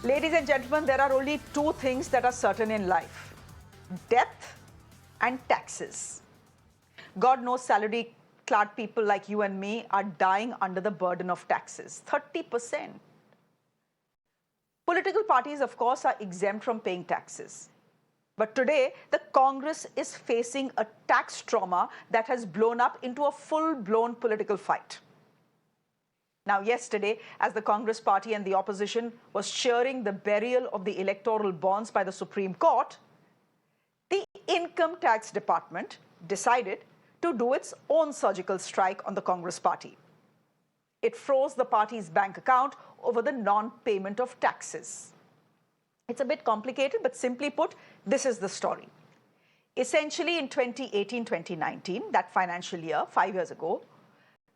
Ladies and gentlemen, there are only two things that are certain in life: death and taxes. God knows salary-clad people like you and me are dying under the burden of taxes, 30%. Political parties, of course, are exempt from paying taxes. But today, the Congress is facing a tax trauma that has blown up into a full-blown political fight. Now, yesterday, as the Congress party and the opposition was cheering the burial of the electoral bonds by the Supreme Court, the Income Tax Department decided to do its own surgical strike on the Congress party. It froze the party's bank account over the non-payment of taxes. It's a bit complicated, but simply put, this is the story. Essentially, in 2018-2019, that financial year, 5 years ago,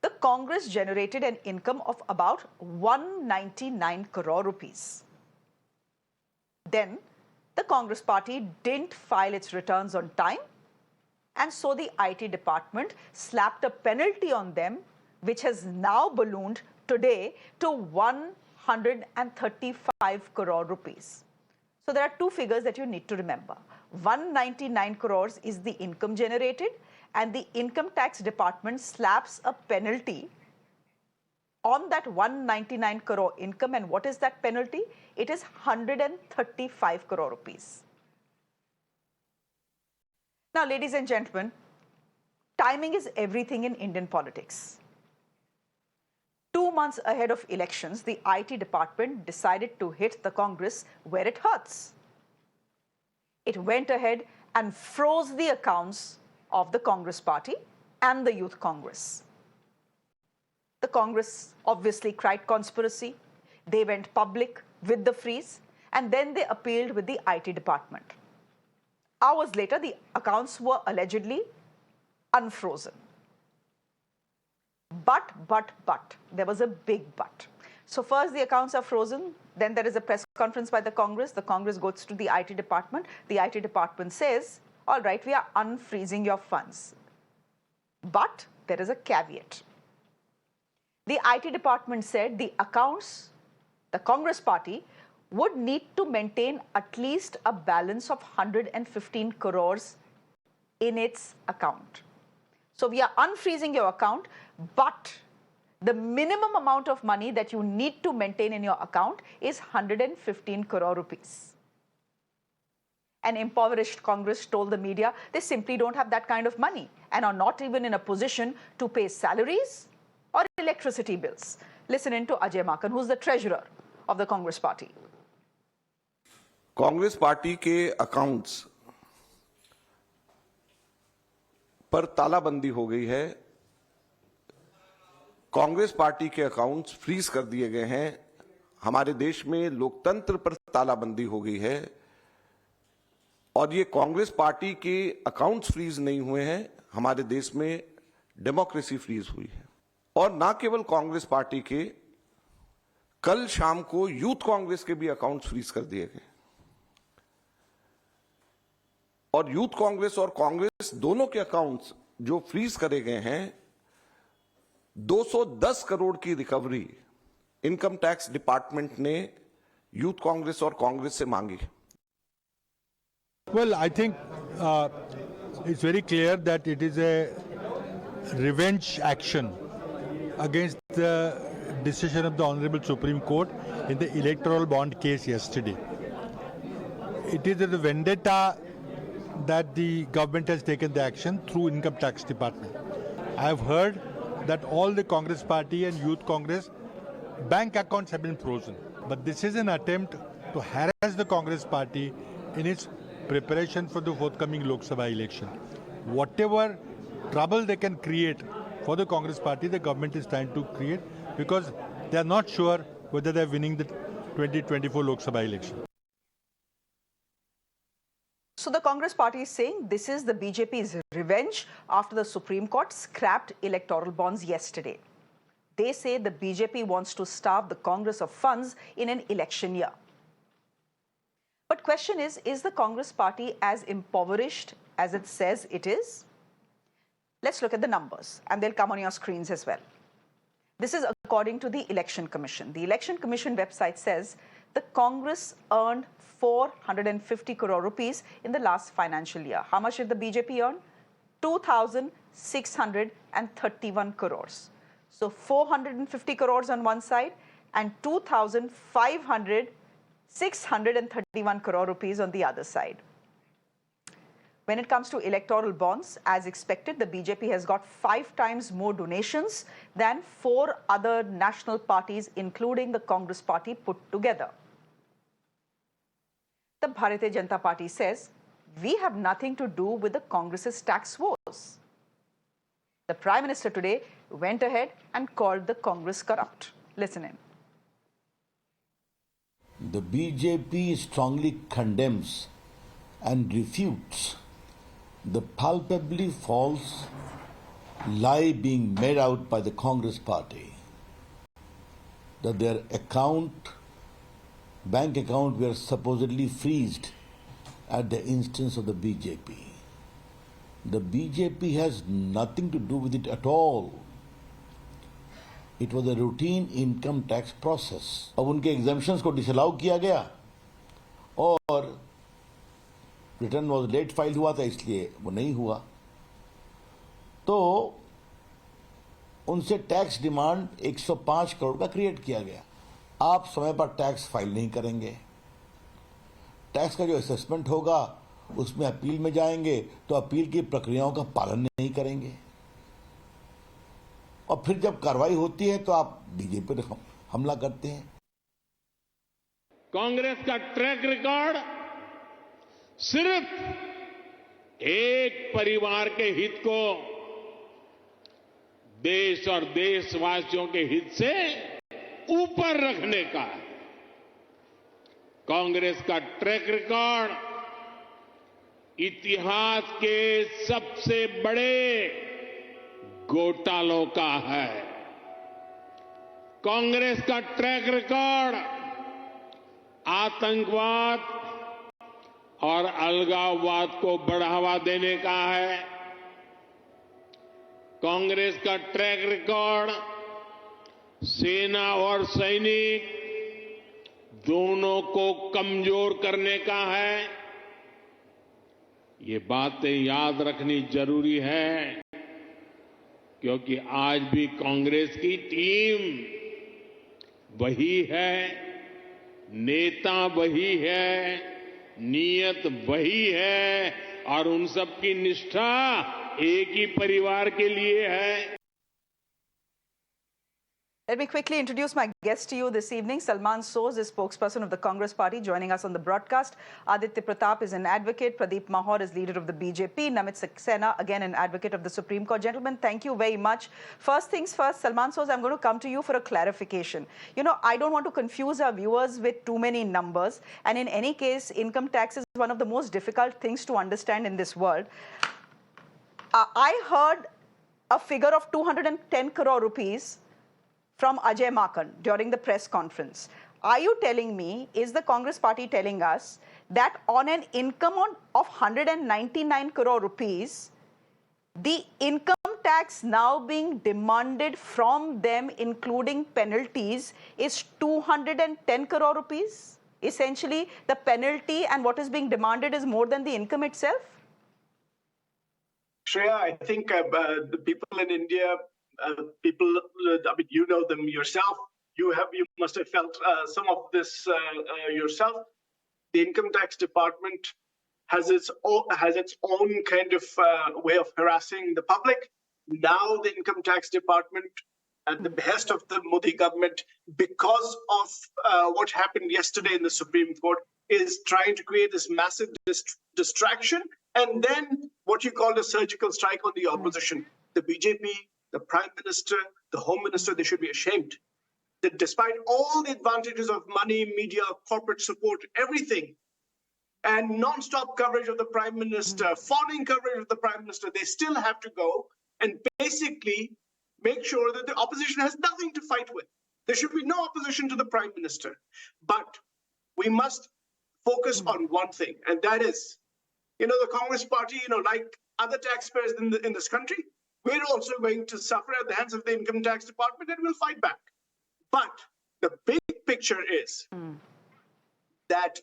the Congress generated an income of about 199 crore rupees. Then, the Congress party didn't file its returns on time, and so the IT department slapped a penalty on them, which has now ballooned today to 135 crore rupees. So there are two figures that you need to remember. 199 crores is the income generated, and the income tax department slaps a penalty on that 199 crore income. And what is that penalty? It is 135 crore rupees. Now, ladies and gentlemen, timing is everything in Indian politics. 2 months ahead of elections, the IT department decided to hit the Congress where it hurts. It went ahead and froze the accounts of the Congress party and the Youth Congress. The Congress obviously cried conspiracy. They went public with the freeze, and then they appealed with the IT department. Hours later, the accounts were allegedly unfrozen. But, there was a big but. So first the accounts are frozen, then there is a press conference by the Congress goes to the IT department. The IT department says, all right, we are unfreezing your funds. But there is a caveat. The IT department said the accounts, the Congress party, would need to maintain at least a balance of 115 crores in its account. So we are unfreezing your account, but the minimum amount of money that you need to maintain in your account is 115 crore rupees. An impoverished Congress told the media they simply don't have that kind of money and are not even in a position to pay salaries or electricity bills. Listen in to Ajay Maken, who's the treasurer of the Congress party. Congress party के accounts पर तालाबंदी हो गई है। Congress party के accounts freeze कर दिए गए हैं। हमारे देश में लोकतंत्र पर तालाबंदी हो गई है और ये कांग्रेस पार्टी के अकाउंट्स फ्रीज नहीं हुए हैं, हमारे देश में डेमोक्रेसी फ्रीज हुई है। और ना केवल कांग्रेस पार्टी के, कल शाम को यूथ कांग्रेस के भी अकाउंट्स फ्रीज कर दिए गए और यूथ कांग्रेस और कांग्रेस दोनों के अकाउंट्स जो फ्रीज करे गए हैं, 210 करोड़ की रिकवरी इनकम टैक्स डिपार्टमेंट ने यूथ कांग्रेस और कांग्रेस से मांगी। Well, I think it's very clear that it is a revenge action against the decision of the Honorable Supreme Court in the Electoral Bond case yesterday. It is a vendetta that the government has taken the action through Income Tax Department. I have heard that all the Congress party and Youth Congress bank accounts have been frozen. But this is an attempt to harass the Congress party in its preparation for the forthcoming Lok Sabha election. Whatever trouble they can create for the Congress party, the government is trying to create because they are not sure whether they are winning the 2024 Lok Sabha election. So the Congress party is saying this is the BJP's revenge after the Supreme Court scrapped electoral bonds yesterday. They say the BJP wants to starve the Congress of funds in an election year. But question is the Congress party as impoverished as it says it is? Let's look at the numbers, and they'll come on your screens as well. This is according to the Election Commission. The Election Commission website says the Congress earned 450 crore rupees in the last financial year. How much did the BJP earn? 2,631 crores. So 450 crores on one side and 631 crore rupees on the other side. When it comes to electoral bonds, as expected, the BJP has got 5 times more donations than 4 other national parties, including the Congress party put together. The Bharatiya Janata Party says, we have nothing to do with the Congress's tax wars. The Prime Minister today went ahead and called the Congress corrupt. Listen in. The BJP strongly condemns and refutes the palpably false lie being made out by the Congress party that their bank account were supposedly freezed at the instance of the BJP. The BJP has nothing to do with it at all. It was a routine income tax process. अब उनके exemptions को disallow किया गया और return was late file हुआ था इसलिए वो नहीं हुआ, तो उनसे टैक्स डिमांड 105 करोड़ का क्रिएट किया गया. आप समय पर टैक्स फाइल नहीं करेंगे, टैक्स का जो असेसमेंट होगा उसमें अपील में जाएंगे तो अपील की प्रक्रियाओं का पालन नहीं करेंगे और फिर जब कार्रवाई होती है तो आप बीजेपी पर हमला करते हैं. कांग्रेस का ट्रैक रिकॉर्ड सिर्फ एक परिवार के हित को देश और देशवासियों के हित से ऊपर रखने का है. कांग्रेस का ट्रैक रिकॉर्ड इतिहास के सबसे बड़े घोटालों का है. कांग्रेस का ट्रैक रिकॉर्ड आतंकवाद और अलगाववाद को बढ़ावा देने का है. कांग्रेस का ट्रैक रिकॉर्ड सेना और सैनिक दोनों को कमजोर करने का है. ये बातें याद रखनी जरूरी है क्योंकि आज भी कांग्रेस की टीम वही है, नेता वही है, नीयत वही है और उन सब की निष्ठा एक ही परिवार के लिए है. Let me quickly introduce my guest to you this evening. Salman Soz is spokesperson of the Congress party, joining us on the broadcast. Aditya Pratap is an advocate. Pradeep Mahor is leader of the BJP. Namit Saxena, again an advocate of the Supreme Court. Gentlemen, thank you very much. First things first, Salman Soz, I'm going to come to you for a clarification. You know, I don't want to confuse our viewers with too many numbers. And in any case, income tax is one of the most difficult things to understand in this world. I heard a figure of 210 crore rupees from Ajay Maken during the press conference. Are you telling me, is the Congress party telling us that on an income of 199 crore rupees, the income tax now being demanded from them, including penalties, is 210 crore rupees? Essentially, the penalty and what is being demanded is more than the income itself? Shreya, I think the people in India, I mean, you know them yourself. You must have felt some of this yourself. The income tax department has its own kind of way of harassing the public. Now the income tax department, at the behest of the Modi government, because of what happened yesterday in the Supreme Court, is trying to create this massive distraction and then what you call a surgical strike on the opposition. The BJP, the Prime Minister, the Home Minister, they should be ashamed that despite all the advantages of money, media, corporate support, everything, and non-stop coverage of the Prime Minister, fawning coverage of the Prime Minister, they still have to go and basically make sure that the opposition has nothing to fight with. There should be no opposition to the Prime Minister. But we must focus on one thing, and that is, the Congress party, like other taxpayers in this country, we're also going to suffer at the hands of the income tax department and we'll fight back. But the big picture is that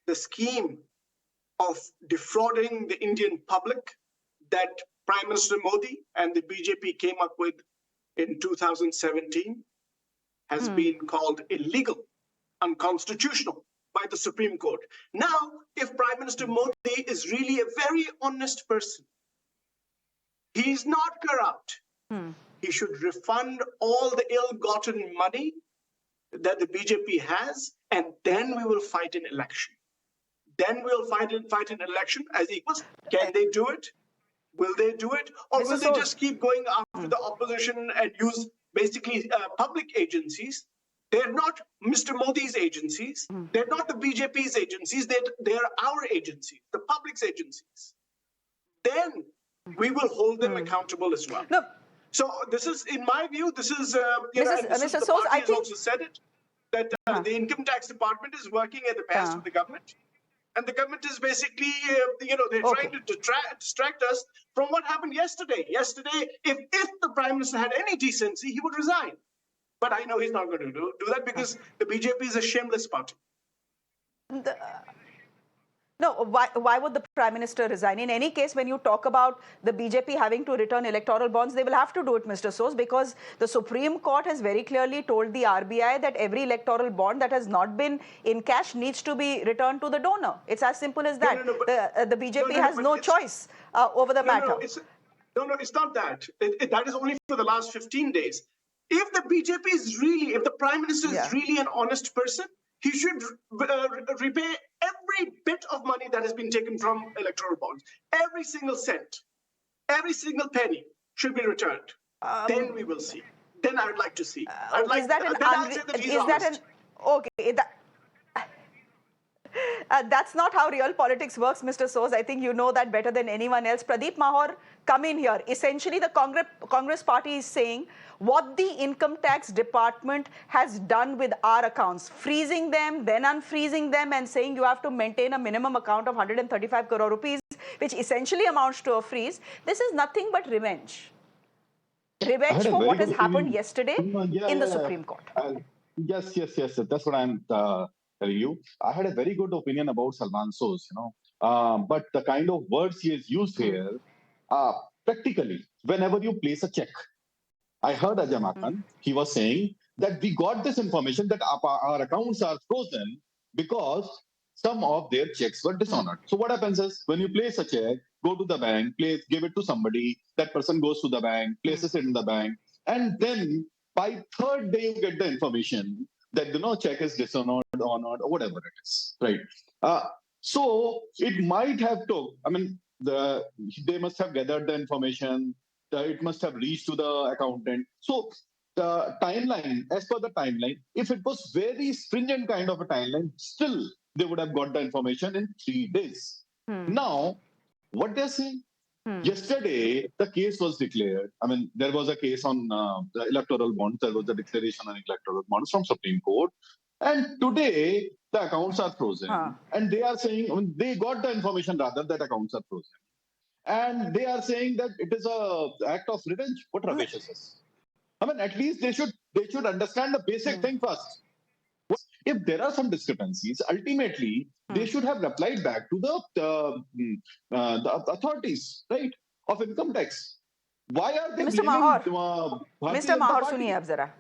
the scheme of defrauding the Indian public that Prime Minister Modi and the BJP came up with in 2017 has been called illegal, unconstitutional by the Supreme Court. Now, if Prime Minister Modi is really a very honest person, he's not corrupt, he should refund all the ill-gotten money that the BJP has, and then we will fight an election. Then we'll fight an election as equals. Can they do it? Will they do it? Or will they just keep going after the opposition and use basically public agencies? They're not Mr. Modi's agencies. They're not the BJP's agencies. They're our agencies, the public's agencies. Then we will hold them accountable as well. No. So this is, in my view, this is, Mr. the Soos, party I has think also said it, that the income tax department is working at the behest of the government. And the government is basically, they're trying to distract us from what happened yesterday. Yesterday, if the Prime Minister had any decency, he would resign. But I know he's not going to do that because the BJP is a shameless party. No, why would the Prime Minister resign? In any case, when you talk about the BJP having to return electoral bonds, they will have to do it, Mr. Soos, because the Supreme Court has very clearly told the RBI that every electoral bond that has not been in cash needs to be returned to the donor. It's as simple as that. The BJP has no choice over the matter. No, it's not that. That is only for the last 15 days. If the BJP is really, if the Prime Minister is really an honest person, he should repay every bit of money that has been taken from electoral bonds. Every single cent, every single penny should be returned. Then we will see. Then I would like to see. Is that that's not how real politics works, Mr. Soos. I think you know that better than anyone else. Pradeep Mahor, come in here. Essentially, the Congress party is saying what the income tax department has done with our accounts, freezing them, then unfreezing them, and saying you have to maintain a minimum account of 135 crore rupees, which essentially amounts to a freeze. This is nothing but revenge. Revenge for what has happened yesterday in the Supreme Court. Yes. That's what I'm telling you. I had a very good opinion about Salman Soos, but the kind of words he has used here, practically, whenever you place a check, I heard Ajay Maken, he was saying that we got this information that our accounts are frozen because some of their checks were dishonored. So what happens is, when you place a check, go to the bank, give it to somebody, that person goes to the bank, places it in the bank, and then by third day you get the information that check is dishonored, honored, or whatever it is, right? So it might have they must have gathered the information, it must have reached to the accountant. So the timeline, as per the timeline, if it was very stringent kind of a timeline, still they would have got the information in 3 days. Now, what they're saying, yesterday the case was declared. There was a case on the electoral bonds. There was a declaration on electoral bonds from Supreme Court. And today the accounts are frozen. And they are saying, they got the information rather that accounts are frozen. And they are saying that it is an act of revenge. What Ramesh says. At least they should understand the basic thing first. If there are some discrepancies, ultimately they should have replied back to the authorities, right, of income tax. Why are they Mr. Mahor, Mr. Mahor, suniye ab zara.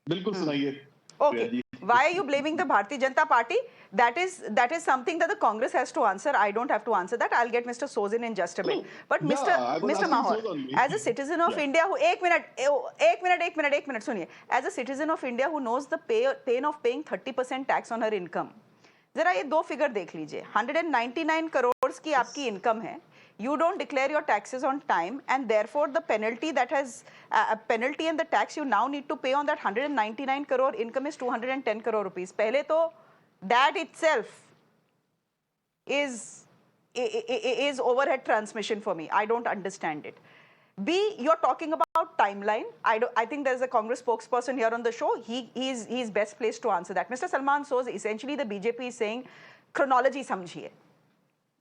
Bilkul sunaiye. Okay. Why are you blaming the Bharatiya Janata Party? That is something that the Congress has to answer. I don't have to answer that. I'll get Mr. Soos in just a bit. But Mr. Mahor, as a citizen of India who, एक minute, suniye. As a citizen of India who knows the pain of paying 30% tax on her income, जरा ये दो figure देख लीजिए. 199 crores की आपकी income है. You don't declare your taxes on time, and therefore the penalty that has penalty and the tax you now need to pay on that 199 crore income is 210 crore rupees. पहले तो that itself is overhead transmission for me. I don't understand it. B, you're talking about timeline. I think there's a Congress spokesperson here on the show. He's best placed to answer that. Mr. Salman Soos, essentially the BJP is saying chronology samjhiye.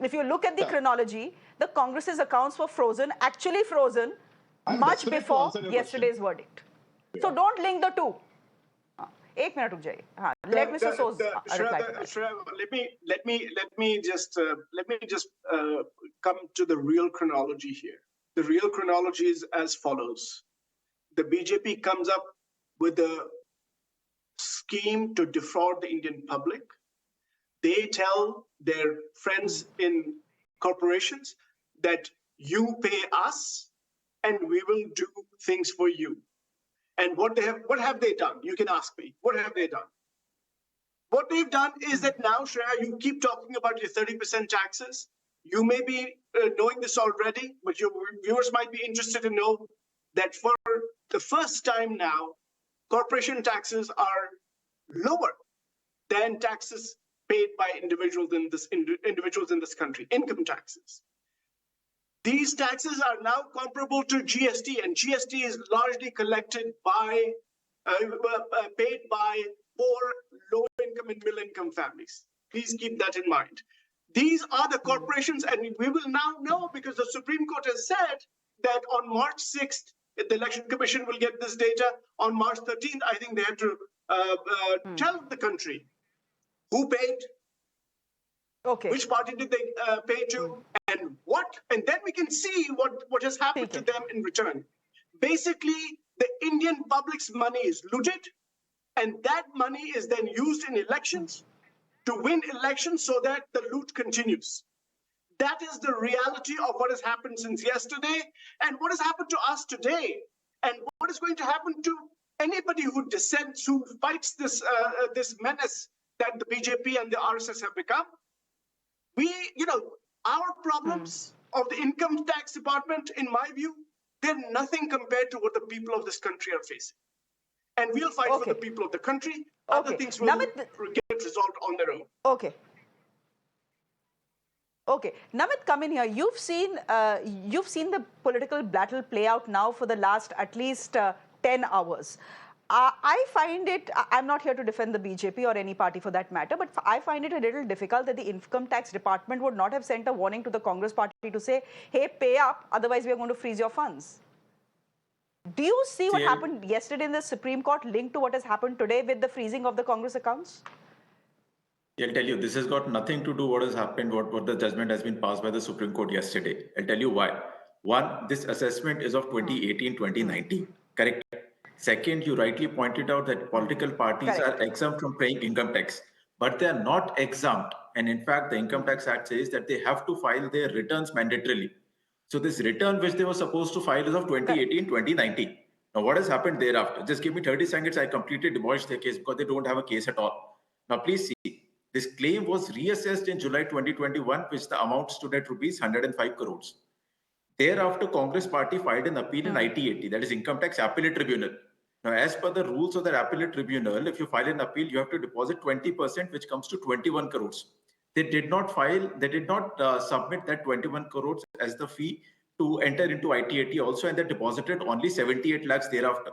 If you look at the chronology, the Congress's accounts were frozen, actually frozen, much before yesterday's verdict. So don't link the two. एक minute रुक जाइए. हाँ, let Mr. Soz reply to that. Shreya, let me just come to the real chronology here. The real chronology is as follows. The BJP comes up with a scheme to defraud the Indian public. They tell their friends in corporations that you pay us and we will do things for you. And what have they done? You can ask me. What have they done? What they've done is that now, Shreya, you keep talking about your 30% taxes. You may be knowing this already, but your viewers might be interested to know that for the first time now, corporation taxes are lower than taxes paid by individuals in this country, income taxes. These taxes are now comparable to GST, and GST is largely collected by, paid by poor, low-income and middle-income families. Please keep that in mind. These are the corporations, and we will now know because the Supreme Court has said that on March 6th, the Election Commission will get this data. On March 13th, I think they have to tell the country who paid, which party did they pay to, and what, and then we can see what has happened to them in return. Basically, the Indian public's money is looted, and that money is then used in elections to win elections so that the loot continues. That is the reality of what has happened since yesterday and what has happened to us today and what is going to happen to anybody who dissents, who fights this menace that the BJP and the RSS have become. Our problems of the income tax department, in my view, they're nothing compared to what the people of this country are facing. And we'll fight for the people of the country. Other things will get resolved on their own. Okay, Namit, come in here. You've seen the political battle play out now for the last at least 10 hours. I find it, I'm not here to defend the BJP or any party for that matter, but I find it a little difficult that the income tax department would not have sent a warning to the Congress party to say, hey, pay up, otherwise we are going to freeze your funds. Do you see what happened yesterday in the Supreme Court linked to what has happened today with the freezing of the Congress accounts? I'll tell you, this has got nothing to do what has happened, what the judgment has been passed by the Supreme Court yesterday. I'll tell you why. One, this assessment is of 2018-2019, correct? Second, you rightly pointed out that political parties are exempt from paying income tax, but they are not exempt. And in fact, the Income Tax Act says that they have to file their returns mandatorily. So this return which they were supposed to file is of 2018-2019. Now, what has happened thereafter? Just give me 30 seconds. I completely demolished their case because they don't have a case at all. Now, please see, this claim was reassessed in July 2021, which the amount stood at rupees 105 crores. Thereafter, Congress party filed an appeal in IT80, that is Income Tax Appellate Tribunal. Now, as per the rules of the Appellate Tribunal, if you file an appeal, you have to deposit 20%, which comes to 21 crores. They did not submit that 21 crores as the fee to enter into IT80 also, and they deposited only 78 lakhs thereafter.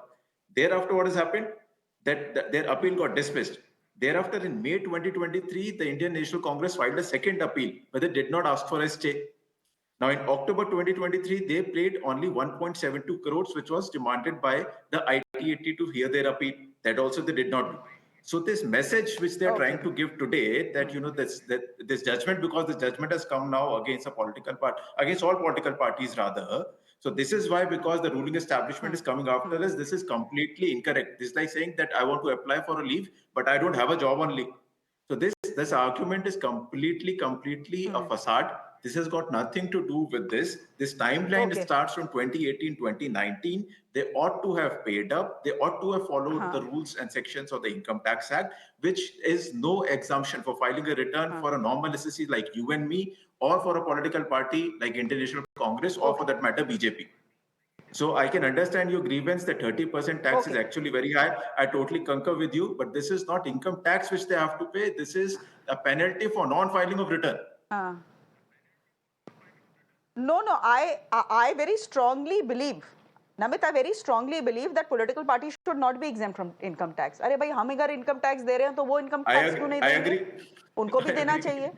Thereafter, what has happened? That their appeal got dismissed. Thereafter, in May 2023, the Indian National Congress filed a second appeal, but they did not ask for a stay. Now, in October 2023, they paid only 1.72 crores, which was demanded by the IT80 to hear their appeal. That also they did not do. So this message which they are trying to give today, that this judgment, because this judgment has come now against a political party, against all political parties rather. So this is why, because the ruling establishment is coming after us, this is completely incorrect. This is like saying that I want to apply for a leave, but I don't have a job on leave. So this argument is completely a facade. This has got nothing to do with this. This timeline starts from 2018-2019. They ought to have paid up. They ought to have followed the rules and sections of the Income Tax Act, which is no exemption for filing a return for a normal SSC like you and me, or for a political party like Indian National Congress, or for that matter, BJP. So I can understand your grievance that 30% tax is actually very high. I totally concur with you, but this is not income tax which they have to pay. This is a penalty for non-filing of return. No, I very strongly believe, Namit, I very strongly believe that political parties should not be exempt from income tax. अरे भाई हम अगर income tax दे रहे हैं तो वो income tax क्यों नहीं देंगे? I agree. उनको भी देना चाहिए.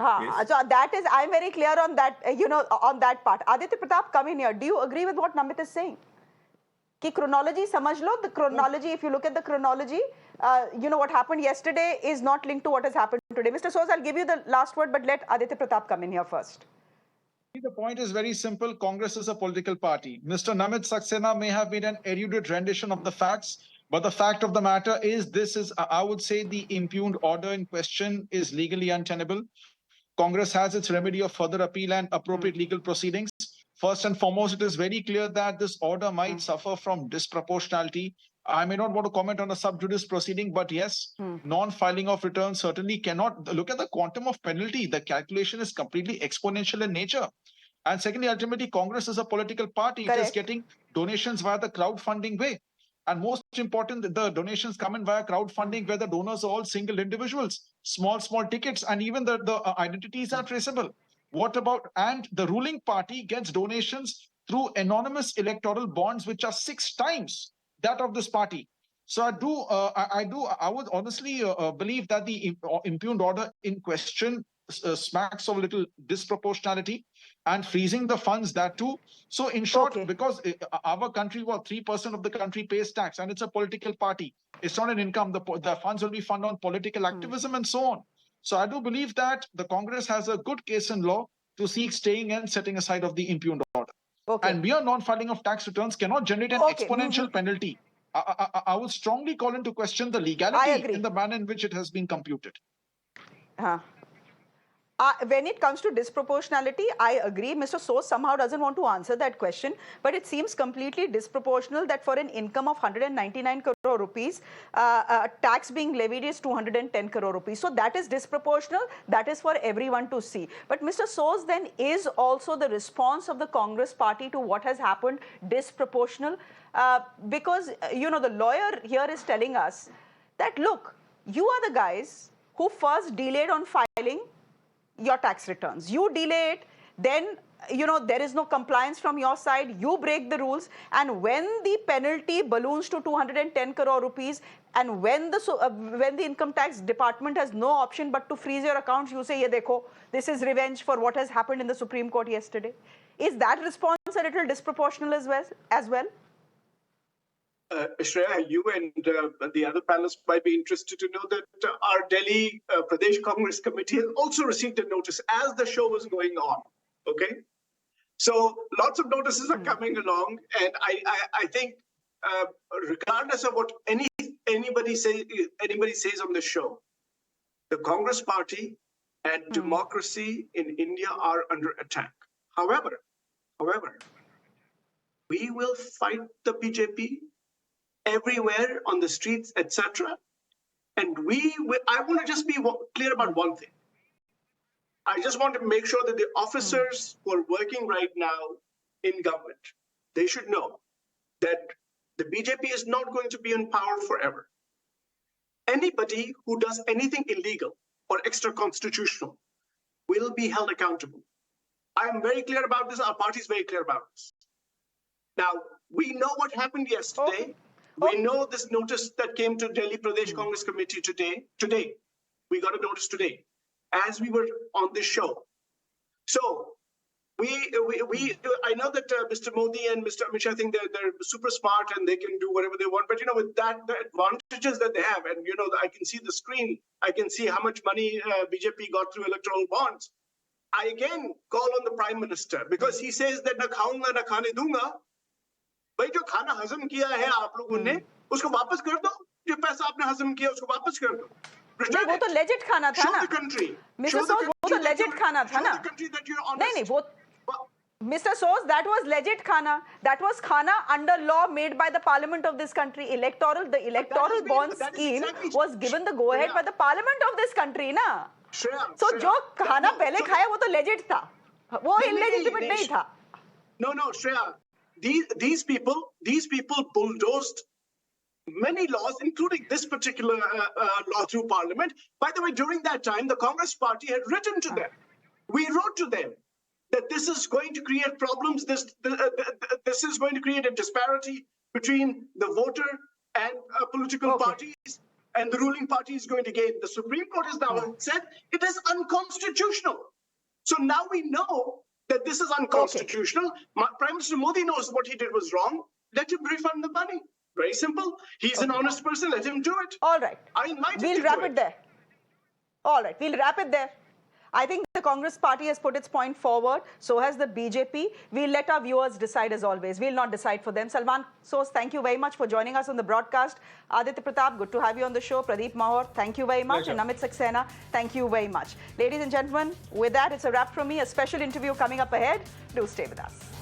हाँ, so that is, I'm very clear on that, on that part. Aditya Pratap, come in here. Do you agree with what Namit is saying? कि chronology समझ लो, the chronology, if you look at the chronology, what happened yesterday is not linked to what has happened today. Mr. Soos, I'll give you the last word, but let Aditya Pratap come in here first. The point is very simple. Congress is a political party. Mr. Namit Saxena may have made an erudite rendition of the facts, but the fact of the matter is I would say the impugned order in question is legally untenable. Congress has its remedy of further appeal and appropriate legal proceedings. First and foremost, it is very clear that this order might suffer from disproportionality. I may not want to comment on a sub judice proceeding, but yes, non-filing of returns certainly cannot. Look at the quantum of penalty. The calculation is completely exponential in nature. And secondly, ultimately, Congress is a political party. Correct. It is getting donations via the crowdfunding way. And most important, the donations come in via crowdfunding where the donors are all single individuals, small tickets, and even the identities are traceable. What about, and the ruling party gets donations through anonymous electoral bonds, which are 6 times that of this party. So I would honestly believe that the impugned order in question smacks of a little disproportionality and freezing the funds, that too. So in short, because our country, 3% of the country pays tax, and it's a political party. It's not an income. The funds will be funded on political activism and so on. So I do believe that the Congress has a good case in law to seek staying and setting aside of the impugned order. And mere non-filing of tax returns cannot generate an exponential penalty. I would strongly call into question the legality in the manner in which it has been computed. When it comes to disproportionality, I agree. Mr. Soos somehow doesn't want to answer that question, but it seems completely disproportional that for an income of 199 crore rupees, tax being levied is 210 crore rupees. So that is disproportional. That is for everyone to see. But Mr. Soos, then, is also the response of the Congress party to what has happened disproportional? Because, the lawyer here is telling us that, look, you are the guys who first delayed on filing your tax returns. You delay it, then there is no compliance from your side, you break the rules, and when the penalty balloons to 210 crore rupees, and when the income tax department has no option but to freeze your accounts, you say, ye dekho, this is revenge for what has happened in the Supreme Court yesterday. Is that response a little disproportional as well? Shreya, you and the other panelists might be interested to know that our Delhi Pradesh Congress Committee has also received a notice as the show was going on. Okay, so lots of notices are coming along, and I think regardless of what anybody says on the show, the Congress Party and democracy in India are under attack. However, we will fight the BJP everywhere on the streets, etc. And I want to just be clear about one thing. I just want to make sure that the officers who are working right now in government, they should know that the BJP is not going to be in power forever. Anybody who does anything illegal or extra-constitutional will be held accountable. I am very clear about this. Our party is very clear about this. Now, we know what happened yesterday. We know this notice that came to Delhi Pradesh Congress Committee today. We got a notice today as we were on this show. So I know that Mr. Modi and Mr. Amit Shah, I think they're super smart and they can do whatever they want. But with that, the advantages that they have, and I can see the screen, I can see how much money BJP got through electoral bonds. I again call on the Prime Minister because he says that na khaunga na khane dunga. भाई जो खाना हजम किया है आप लोगों ने उसको वापस कर दो जो पैसा आपने हजम किया उसको वापस कर दो वो तो लेजिट खाना था ना मिस्टर सोस वो तो लेजिट खाना था ना नहीं वो Mr. Soos, that was legit khana. That was khana under law made by the parliament of this country. The electoral bond scheme was given the go-ahead by the parliament of this country, na? So जो खाना पहले खाया वो तो legit था. वो illegitimate नहीं था. No, Shreya. These people bulldozed many laws, including this particular law through Parliament. By the way, during that time, the Congress Party had written to them. We wrote to them that this is going to create problems. This is going to create a disparity between the voter and political parties, and the ruling party is going to gain. The Supreme Court has now said it is unconstitutional. So now we know that this is unconstitutional. Prime Minister Modi knows what he did was wrong. let him refund the money. Very simple. He's an honest person. Let him do it. All right. I invite him We'll to wrap do it there. All right, we'll wrap it there. I think the Congress party has put its point forward. So has the BJP. We'll let our viewers decide as always. We'll not decide for them. Salman Soos, thank you very much for joining us on the broadcast. Aditya Pratap, good to have you on the show. Pradeep Mahor, thank you very much. Pleasure. And Namit Saxena, thank you very much. Ladies and gentlemen, with that, it's a wrap from me. A special interview coming up ahead. Do stay with us.